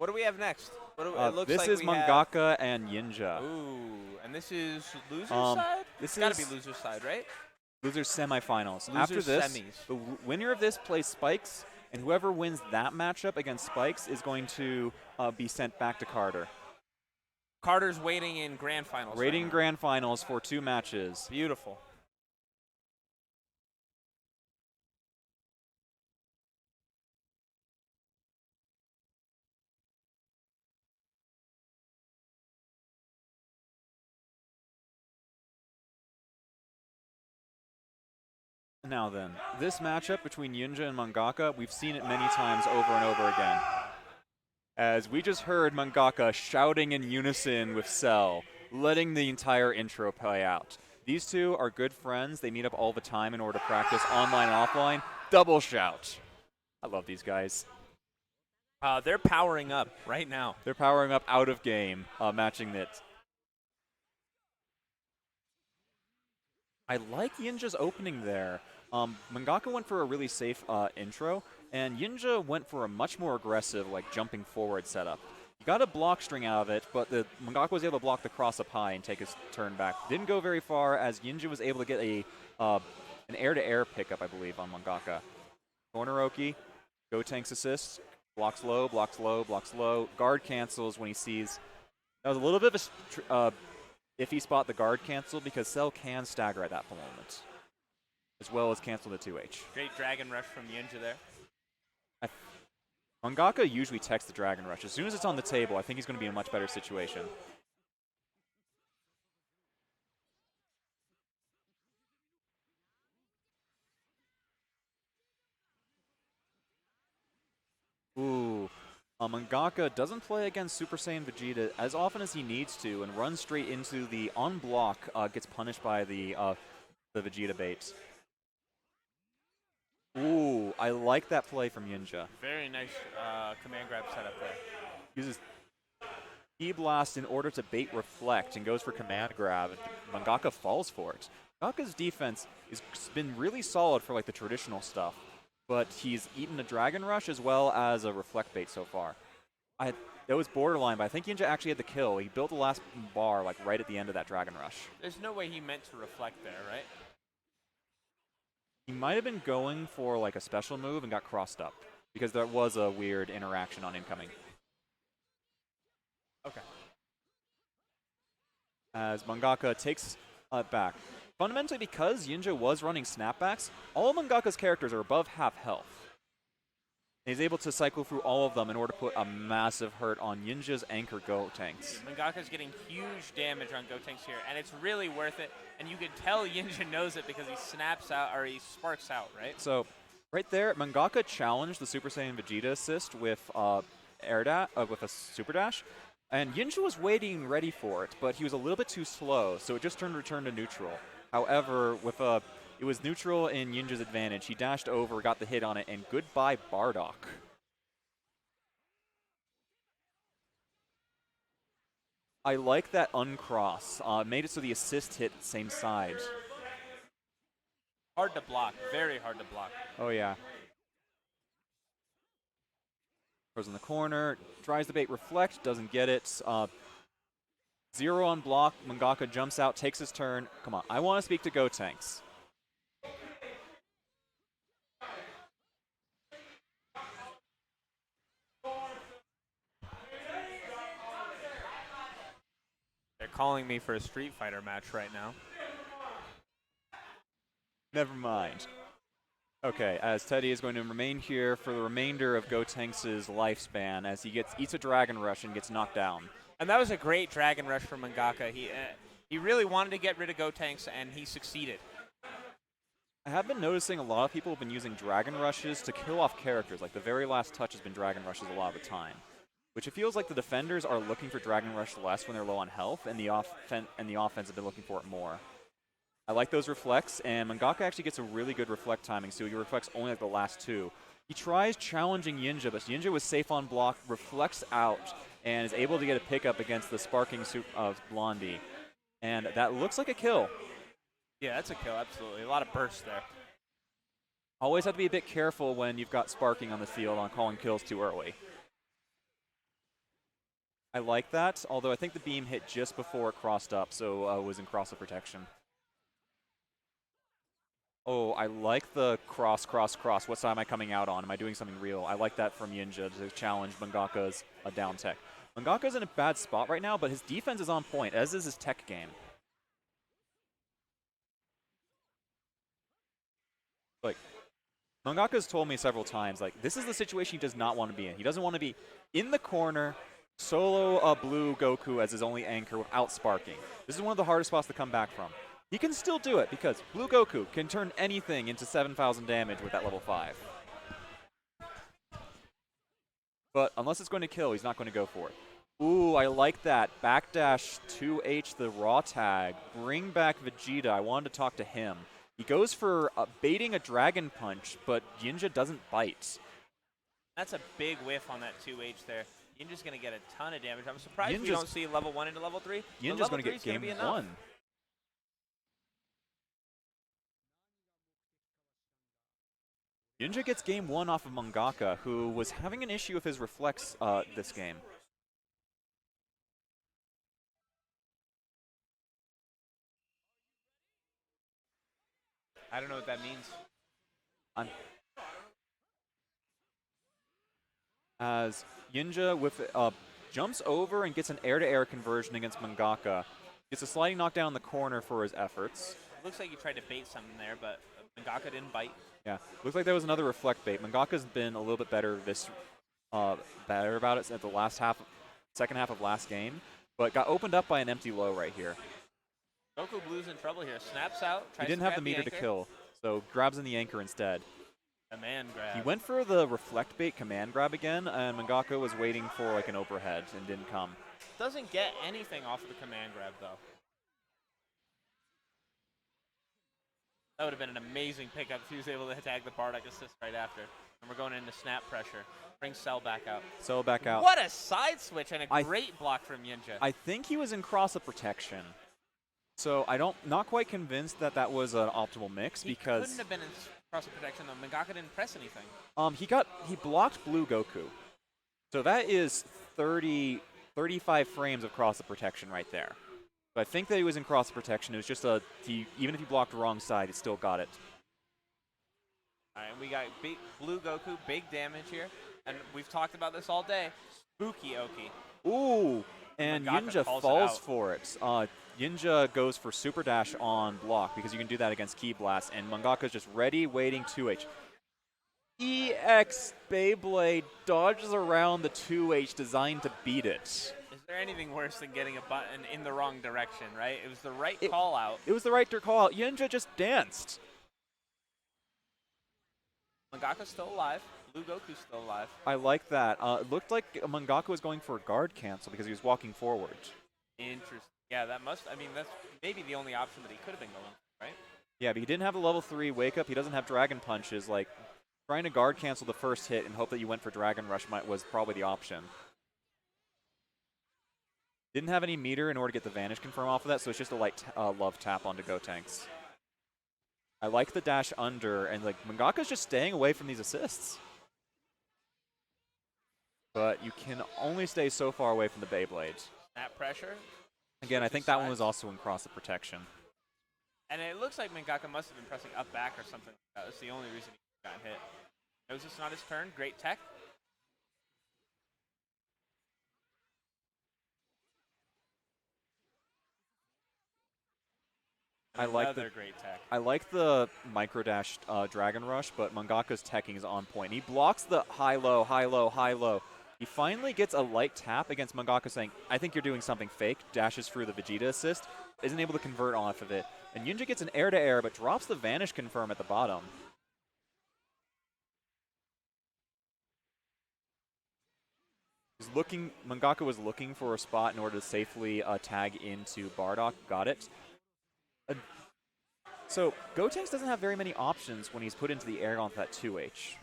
What do we have next? It looks This like is we have. Mangaka and YiinJa. Ooh, and this is loser's side? This It's got to is be loser's side, right? losers semifinals. Losers After this, semis. the winner of this plays Spikes, and whoever wins that matchup against Spikes is going to be sent back to Carter. Carter's waiting in grand finals. Rating right now. grand finals for 2 matches. Beautiful. Now then, this matchup between YiinJa and Mangaka, we've seen it many times over and over again. As we just heard Mangaka shouting in unison with Cell, letting the entire intro play out. These two are good friends. They meet up all the time in order to practice online and offline. Double shout. I love these guys. They're powering up right now. They're powering up out of game, matching it. I like YiinJa's opening there. Mangaka went for a really safe intro, and YiinJa went for a much more aggressive, like jumping forward setup. He got a block string out of it, but Mangaka was able to block the cross up high and take his turn back. Didn't go very far, as YiinJa was able to get an air-to-air pickup, I believe, on Mangaka. Corner Oki, Go Tank's assist, blocks low, blocks low, blocks low. Guard cancels when he sees. That was a little bit of a iffy spot, the guard cancel, because Cell can stagger at that moment, as well as cancel the 2H. Great Dragon Rush from YiinJa there. Mangaka usually techs the Dragon Rush. As soon as it's on the table, I think he's going to be in a much better situation. Ooh. Mangaka doesn't play against Super Saiyan Vegeta as often as he needs to and runs straight into the on-block, gets punished by the Vegeta bait. Ooh, I like that play from YiinJa. Very nice command grab setup there. Uses E-Blast in order to bait Reflect and goes for command grab. Mangaka falls for it. Mangaka's defense has been really solid for like the traditional stuff, but he's eaten a Dragon Rush as well as a Reflect bait so far. That was borderline, but I think YiinJa actually had the kill. He built the last bar like right at the end of that Dragon Rush. There's no way he meant to reflect there, right? He might have been going for like a special move and got crossed up because there was a weird interaction on incoming. Okay. As Mangaka takes back. Fundamentally, because YiinJa was running snapbacks, all of Mangaka's characters are above half health. And he's able to cycle through all of them in order to put a massive hurt on YiinJa's anchor Go Tanks. Mangaka's getting huge damage on Go Tanks here, and it's really worth it. And you can tell YiinJa knows it because he snaps out, or he sparks out, right? So, right there, Mangaka challenged the Super Saiyan Vegeta assist with with a Super Dash. And YiinJa was waiting ready for it, but he was a little bit too slow, so it just returned to neutral. However, it was neutral in YiinJa's advantage. He dashed over, got the hit on it, and goodbye Bardock. I like that uncross. Made it so the assist hit the same side. Hard to block. Very hard to block. Oh, yeah. Goes in the corner, tries the bait Reflect, doesn't get it. 0 on block, Mangaka jumps out, takes his turn. Come on, I want to speak to Go Tanks. They're calling me for a Street Fighter match right now. Never mind. Okay, as Teddy is going to remain here for the remainder of Go Tanks' lifespan as he eats a Dragon Rush and gets knocked down. And that was a great Dragon Rush from Mangaka. He really wanted to get rid of Go Tanks, and he succeeded. I have been noticing a lot of people have been using Dragon Rushes to kill off characters. Like the very last touch has been Dragon Rushes a lot of the time. Which it feels like the defenders are looking for Dragon Rush less when they're low on health, and the offense have been looking for it more. I like those reflects, and Mangaka actually gets a really good reflect timing, so he reflects only like the last 2. He tries challenging YiinJa, but YiinJa was safe on block, reflects out, and is able to get a pickup against the sparking Blondie. And that looks like a kill. Yeah, that's a kill, absolutely. A lot of burst there. Always have to be a bit careful when you've got sparking on the field on calling kills too early. I like that, although I think the beam hit just before it crossed up, so it was in cross of protection. Oh, I like the cross, cross, cross. What side am I coming out on? Am I doing something real? I like that from YiinJa to challenge Mangaka's down tech. Mangaka's in a bad spot right now, but his defense is on point, as is his tech game. Like, Mangaka's told me several times, like, this is the situation he does not want to be in. He doesn't want to be in the corner, solo blue Goku as his only anchor without sparking. This is one of the hardest spots to come back from. He can still do it because blue Goku can turn anything into 7,000 damage with that level 5. But unless it's going to kill, he's not going to go for it. Ooh, I like that. Backdash 2H the raw tag. Bring back Vegeta. I wanted to talk to him. He goes for baiting a Dragon Punch, but YiinJa doesn't bite. That's a big whiff on that 2H there. YiinJa's going to get a ton of damage. I'm surprised we don't see level 1 into level 3. YiinJa's going to get game 1. YiinJa gets game 1 off of Mangaka, who was having an issue with his reflex this game. I don't know what that means. As YiinJa with jumps over and gets an air-to-air conversion against Mangaka. Gets a sliding knockdown in the corner for his efforts. Looks like you tried to bait something there, but Mangaka didn't bite. Yeah, looks like there was another reflect bait. Mangaka's been a little bit better better about it at the second half of last game, but got opened up by an empty low right here. Goku Blue's in trouble here. Snaps out. He didn't have the meter to kill, so grabs in the anchor instead. Command grab. He went for the reflect bait command grab again, and Mangaka was waiting for like an overhead and didn't come. Doesn't get anything off of the command grab though. That would have been an amazing pickup if he was able to tag the Bardock assist right after. And we're going into snap pressure. Bring Cell back out. Cell back out. What a side switch and a great block from YiinJa. I think he was in cross of protection. So not quite convinced that that was an optimal mix because he couldn't have been in cross of protection though. Mangaka didn't press anything. He blocked blue Goku. So that is 35 frames of cross of protection right there. So I think that he was in cross of protection. It was just even if he blocked the wrong side, he still got it. All right, we got blue Goku, big damage here. And we've talked about this all day. Spooky Oki. Ooh, and YiinJa falls for it. YiinJa goes for Super Dash on block because you can do that against Ki Blast, and Mangaka's just ready, waiting 2H. EX Beyblade dodges around the 2H designed to beat it. Is there anything worse than getting a button in the wrong direction, right? It was the right call out. It was the right call out. YiinJa just danced. Mangaka's still alive. Blue Goku's still alive. I like that. It looked like Mangaka was going for a guard cancel because he was walking forward. Interesting. Yeah, that's maybe the only option that he could have been going, right? Yeah, but he didn't have a level 3 wake up. He doesn't have Dragon Punches. Like, trying to guard cancel the first hit and hope that you went for Dragon Rush was probably the option. Didn't have any meter in order to get the Vanish Confirm off of that, so it's just a light love tap onto Gotenks. I like the dash under, and like Mangaka's just staying away from these assists. But you can only stay so far away from the Beyblades. Snap pressure. Again, I think that one was also in cross of protection. And it looks like Mangaka must have been pressing up back or something. That was the only reason he got hit. Knows it's not his turn. Great tech. I like the micro dash Dragon Rush, but Mangaka's teching is on point. He blocks the high low, high low, high low. He finally gets a light tap against Mangaka saying, I think you're doing something fake, dashes through the Vegeta assist, isn't able to convert off of it. And YiinJa gets an air-to-air, but drops the Vanish Confirm at the bottom. Mangaka was looking for a spot in order to safely tag into Bardock, got it. So Gotenks doesn't have very many options when he's put into the air onto that 2H.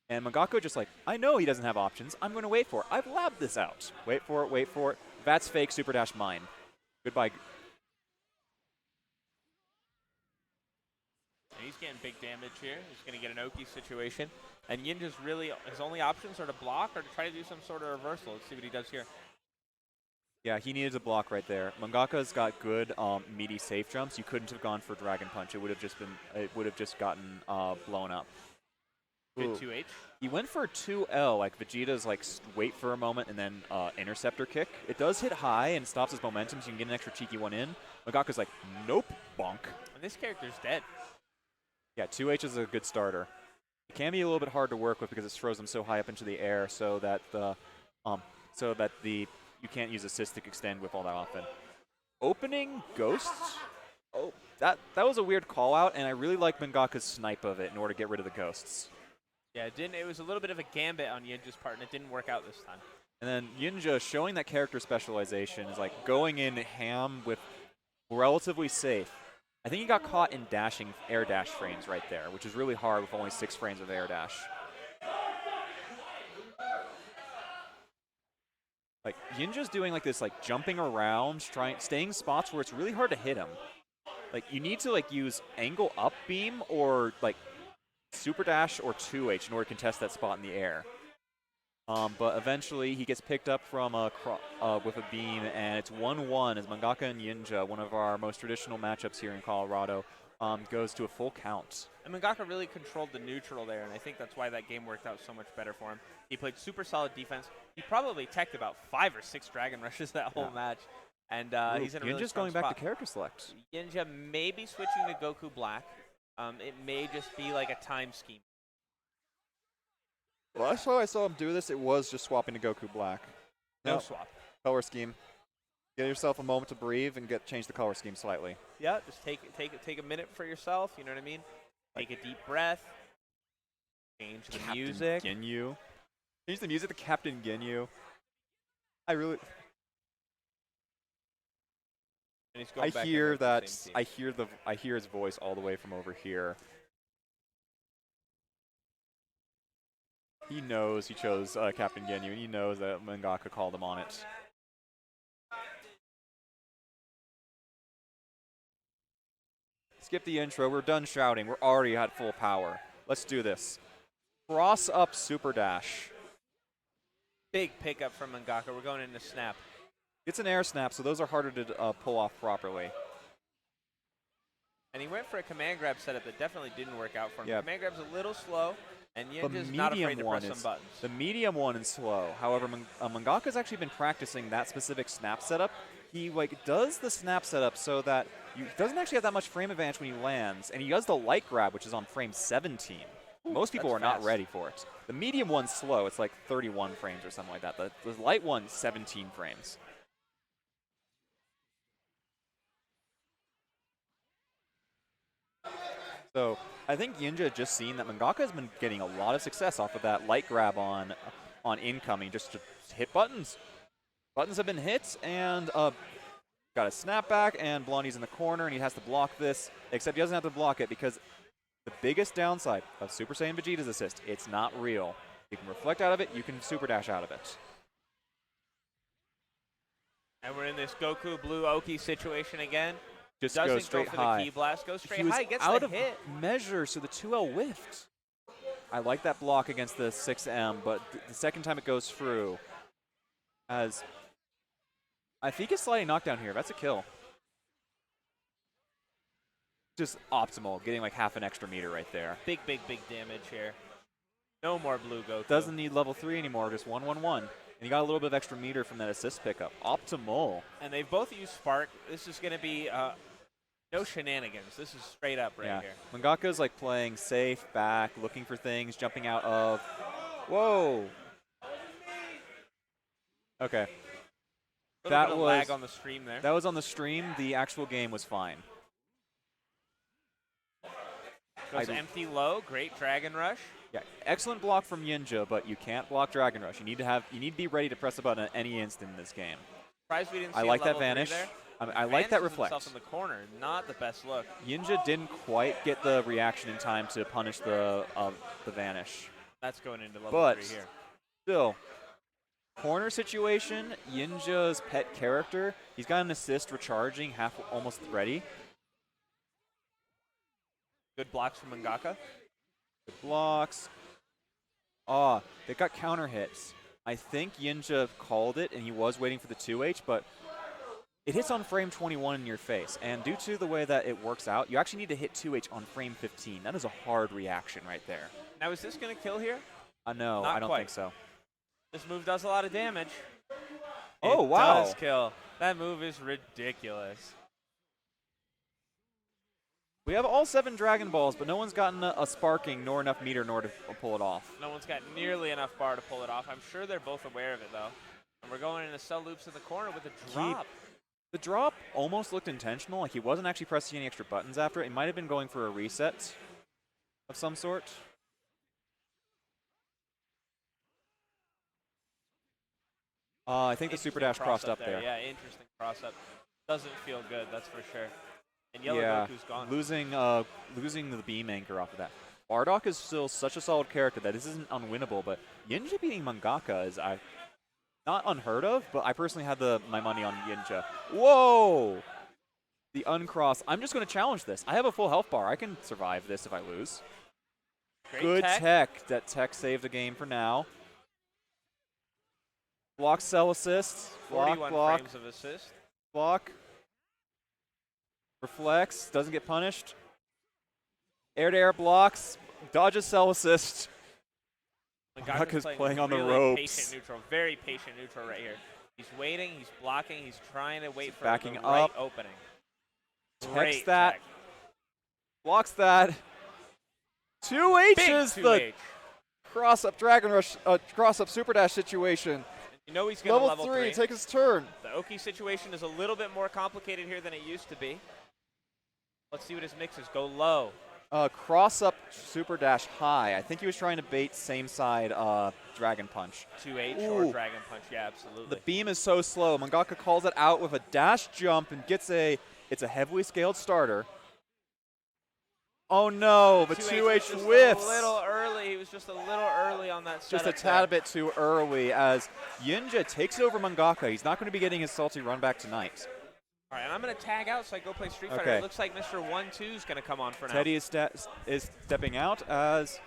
And Mangaka just like, I know he doesn't have options. I'm going to wait for it. I've labbed this out. Wait for it, wait for it. That's fake, Super Dash mine. Goodbye. And he's getting big damage here. He's going to get an Oki situation. And YiinJa's really, his only options are to block or to try to do some sort of reversal. Let's see what he does here. Yeah, he needed to block right there. Mangaka's got good meaty safe jumps. You couldn't have gone for Dragon Punch. It would have just been. It would have just gotten blown up. Good Ooh. 2H. He went for 2L, like Vegeta's like wait for a moment and then interceptor kick. It does hit high and stops his momentum, so you can get an extra cheeky one in. Mangaka's like, nope, bonk. And this character's dead. Yeah, 2H is a good starter. It can be a little bit hard to work with because it throws them so high up into the air, so that you can't use assist to extend with all that often. Opening ghosts. Oh, that was a weird call out, and I really like Mangaka's snipe of it in order to get rid of the ghosts. Yeah, it was a little bit of a gambit on YiinJa's part, and it didn't work out this time. And then YiinJa showing that character specialization is like going in ham with relatively safe. I think he got caught in dashing air dash frames right there, which is really hard with only 6 frames of air dash. Like YiinJa's doing like this like jumping around, staying spots where it's really hard to hit him. Like you need to like use angle up beam or like super dash or 2H in order to contest that spot in the air. But eventually he gets picked up from with a beam, and it's 1-1 as Mangaka and YiinJa, one of our most traditional matchups here in Colorado, goes to a full count. And Mangaka really controlled the neutral there, and I think that's why that game worked out so much better for him. He played super solid defense. He probably teched about 5 or 6 Dragon Rushes that whole match. And he's in a really YiinJa's strong going spot. back to character select. YiinJa may be switching to Goku Black. It may just be like a time scheme. Last time I saw him do this, it was just swapping to Goku Black. No swap. Color scheme. Get yourself a moment to breathe and change the color scheme slightly. Yeah, just take a minute for yourself. You know what I mean? Take a deep breath. Change the music. Ginyu. Change the music to Captain Ginyu. I hear that. I hear his voice all the way from over here. He knows he chose Captain Ginyu, and he knows that Mangaka called him on it. Skip the intro. We're done shouting. We're already at full power. Let's do this. Cross up super dash. Big pickup from Mangaka. We're going into snap. It's an air snap, so those are harder to pull off properly. And he went for a command grab setup that definitely didn't work out for him. Yeah. Command grab's a little slow, and YiinJa's not afraid to press some buttons. The medium one is slow. However, Mangaka's actually been practicing that specific snap setup. He does the snap setup so that he doesn't actually have that much frame advantage when he lands, and he does the light grab, which is on frame 17. Most people are not ready for it. The medium one's slow. It's like 31 frames or something like that. The light one's 17 frames. So I think YiinJa had just seen that Mangaka has been getting a lot of success off of that light grab on incoming, just to hit buttons. Buttons have been hit, and got a snapback, and Blondie's in the corner, and he has to block this, except he doesn't have to block it because the biggest downside of Super Saiyan Vegeta's assist, it's not real. You can reflect out of it, you can super dash out of it. And we're in this Goku Blue Oki situation again. Just Doesn't go straight go for high. The key blast, goes straight he high, was gets out the of hit. measure, so the 2L whiffed. I like that block against the 6M, but the second time it goes through, as I think it's sliding knockdown here. That's a kill. Just optimal, getting like half an extra meter right there. Big damage here. No more blue Goku. Doesn't need level 3 anymore, just 1-1-1. And he got a little bit of extra meter from that assist pickup. Optimal. And they've both used Spark. This is going to be no shenanigans. This is straight up right here. Mangaka's like playing safe, back, looking for things, jumping out of. Whoa. Okay. That was lag on the stream there. That was on the stream. The actual game was fine. Goes empty low. Great Dragon Rush. Yeah, excellent block from YiinJa, but you can't block Dragon Rush. You need to be ready to press a button at any instant in this game. Surprised we didn't see I like a that level 3 vanish. there. I like that reflect. Himself in the corner. Not the best look. YiinJa didn't quite get the reaction in time to punish the vanish. That's going into level 3 here. Still, corner situation, YiinJa's pet character, he's got an assist recharging, almost ready. Good blocks from Mangaka. Good blocks. They got counter hits. I think YiinJa called it, and he was waiting for the 2H, but it hits on frame 21 in your face. And due to the way that it works out, you actually need to hit 2H on frame 15. That is a hard reaction right there. Now, is this going to kill here? No, Not I don't quite. think so. This move does a lot of damage. Oh, it wow. does kill. That move is ridiculous. We have all 7 Dragon Balls, but no one's gotten a sparking nor enough meter nor to pull it off. No one's got nearly enough bar to pull it off. I'm sure they're both aware of it, though. And we're going into cell loops in the corner with a drop. The drop almost looked intentional. Like he wasn't actually pressing any extra buttons after it. He might have been going for a reset of some sort. I think the super dash crossed up there. Yeah, interesting cross up. Doesn't feel good, that's for sure. And Yellow Goku's gone. Losing the beam anchor off of that. Bardock is still such a solid character that this isn't unwinnable, but YiinJa beating Mangaka is not unheard of, but I personally had my money on YiinJa. Whoa! The uncross. I'm just going to challenge this. I have a full health bar. I can survive this if I lose. Great Good tech. That tech saved the game for now. Block, cell assist. Block, 41 block. frames of assist. Block. Reflects. Doesn't get punished. Air-to-air blocks. Dodges cell assist. Mangaka's playing on the ropes. Patient neutral, very patient neutral right here. He's waiting, he's blocking, he's trying to wait for backing the up. right opening. Techs that. Blocks that. 2H is the cross-up Dragon Rush, cross-up Super Dash situation. You know he's going to level 3. Take his turn. The Oki situation is a little bit more complicated here than it used to be. Let's see what his mix is. Go low. Cross-up Super Dash high. I think he was trying to bait same side Dragon Punch. 2H or Dragon Punch, yeah, absolutely. The beam is so slow. Mangaka calls it out with a dash jump and gets it's a heavily scaled starter. Oh no, but 2H whiffs. A little early. He was just a little early on that setup. Just a tad bit too early as YiinJa takes over Mangaka. He's not going to be getting his salty run back tonight. All right, and I'm going to tag out so I go play Street Fighter. Okay. It looks like Mr. 1-2 is going to come on for now. Teddy is stepping out as